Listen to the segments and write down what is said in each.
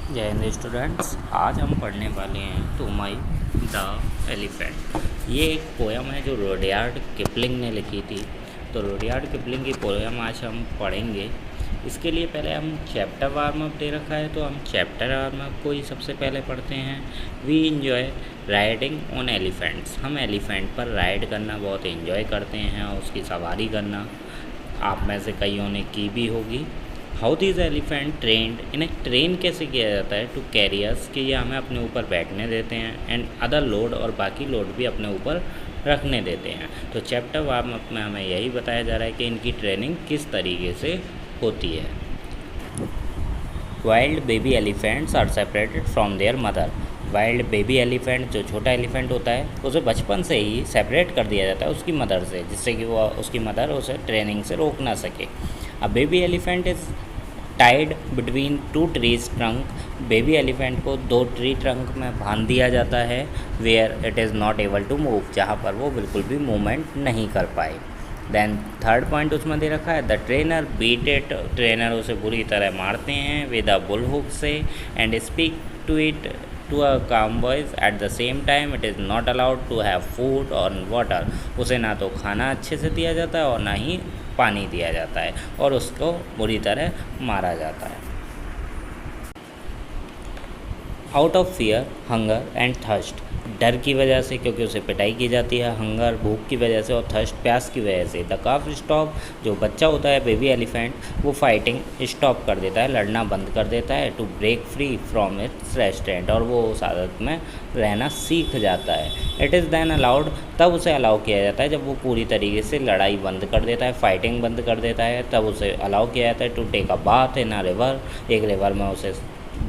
जय हिंद स्टूडेंट्स। आज हम पढ़ने वाले हैं टू माई द एलिफेंट। ये एक पोयम है जो रुडयार्ड किपलिंग ने लिखी थी। तो रुडयार्ड किपलिंग की पोयम आज हम पढ़ेंगे। इसके लिए पहले हम चैप्टर वार्म अप दे रखा है, तो हम चैप्टर वार्म अप को ही सबसे पहले पढ़ते हैं। We enjoy riding on elephants. हम एलिफेंट पर राइड करना बहुत इंजॉय करते हैं और उसकी सवारी करना आप में से कईयों ने की भी होगी। हाउ दिस एलिफेंट ट्रेंड, इन्हें ट्रेन कैसे किया जाता है टू कैरियर्स, कि ये हमें अपने ऊपर बैठने देते हैं, एंड अदर लोड, और बाकी लोड भी अपने ऊपर रखने देते हैं। तो चैप्टर वार्म अप में हमें यही बताया जा रहा है कि इनकी ट्रेनिंग किस तरीके से होती है। Wild baby elephants are separated from their mother. Wild baby elephant, जो छोटा एलिफेंट होता है, उसे बचपन से ही सेपरेट कर दिया जाता है उसकी मदर से, जिससे कि वो उसकी मदर उसे ट्रेनिंग से रोक ना सके। A baby elephant is tied between two trees trunk. Baby elephant को दो ट्री ट्रंक में बांध दिया जाता है, where it is not able to move, जहाँ पर वो बिल्कुल भी मूवमेंट नहीं कर पाए। देन थर्ड पॉइंट उसमें दे रखा है the trainer beat it. Trainer उसे बुरी तरह मारते हैं विद अ बुल हुक से, and speak to it to a calm voice at the same time it is not allowed to have food और वाटर। उसे ना तो खाना अच्छे से दिया जाता है और ना ही पानी दिया जाता है, और उसको बुरी तरह मारा जाता है। Out of fear, hunger and thirst. डर की वजह से, क्योंकि उसे पिटाई की जाती है, हंगर भूख की वजह से, और थर्स्ट प्यास की वजह से। द काफ स्टॉप, जो बच्चा होता है बेबी एलिफेंट, वो फाइटिंग स्टॉप कर देता है, लड़ना बंद कर देता है, to break free from its restraint, और वो उस आदत में रहना सीख जाता है। इट इज़ देन अलाउड, तब उसे अलाउ किया जाता है जब वो पूरी तरीके से लड़ाई बंद कर देता है, फाइटिंग बंद कर देता है, तब उसे अलाउ किया जाता है to take a bath in a river. एक रिवर में उसे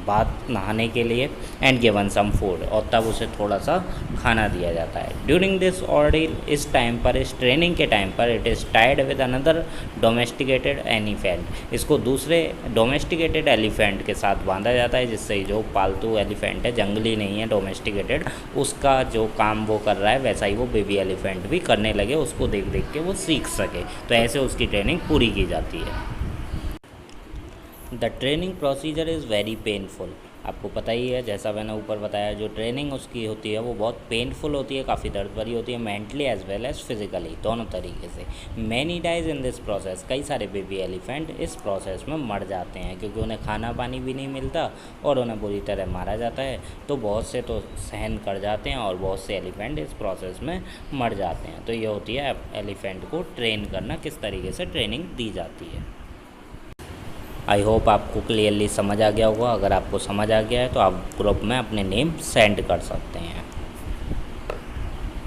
बात नहाने के लिए, एंड गिवन सम फूड, और तब उसे थोड़ा सा खाना दिया जाता है। ड्यूरिंग दिस ऑर्डर, इस टाइम पर, इस ट्रेनिंग के टाइम पर, it is tied with another domesticated elephant. इसको दूसरे डोमेस्टिकेटेड एलिफेंट के साथ बांधा जाता है, जिससे जो पालतू एलिफेंट है, जंगली नहीं है, डोमेस्टिकेटेड, उसका जो काम वो कर रहा है वैसा ही वो बेबी एलिफेंट भी करने लगे, उसको देख देख के वो सीख सके। तो ऐसे उसकी ट्रेनिंग पूरी की जाती है। The training procedure is very painful. आपको पता ही है, जैसा मैंने ऊपर बताया, जो ट्रेनिंग उसकी होती है वो बहुत पेनफुल होती है, काफ़ी दर्द भरी होती है, mentally as well as physically, दोनों तरीके से। Many dies in this process, कई सारे बेबी एलिफेंट इस प्रोसेस में मर जाते हैं, क्योंकि उन्हें खाना पानी भी नहीं मिलता और उन्हें बुरी तरह मारा जाता है। तो बहुत से तो सहन कर जाते हैं और बहुत से एलिफेंट इस प्रोसेस में मर जाते हैं। तो ये होती है एलिफेंट को ट्रेन करना, किस तरीके से ट्रेनिंग दी जाती है। आई होप आपको क्लियरली समझ आ गया होगा। अगर आपको समझ आ गया है तो आप ग्रुप में अपने नेम सेंड कर सकते हैं।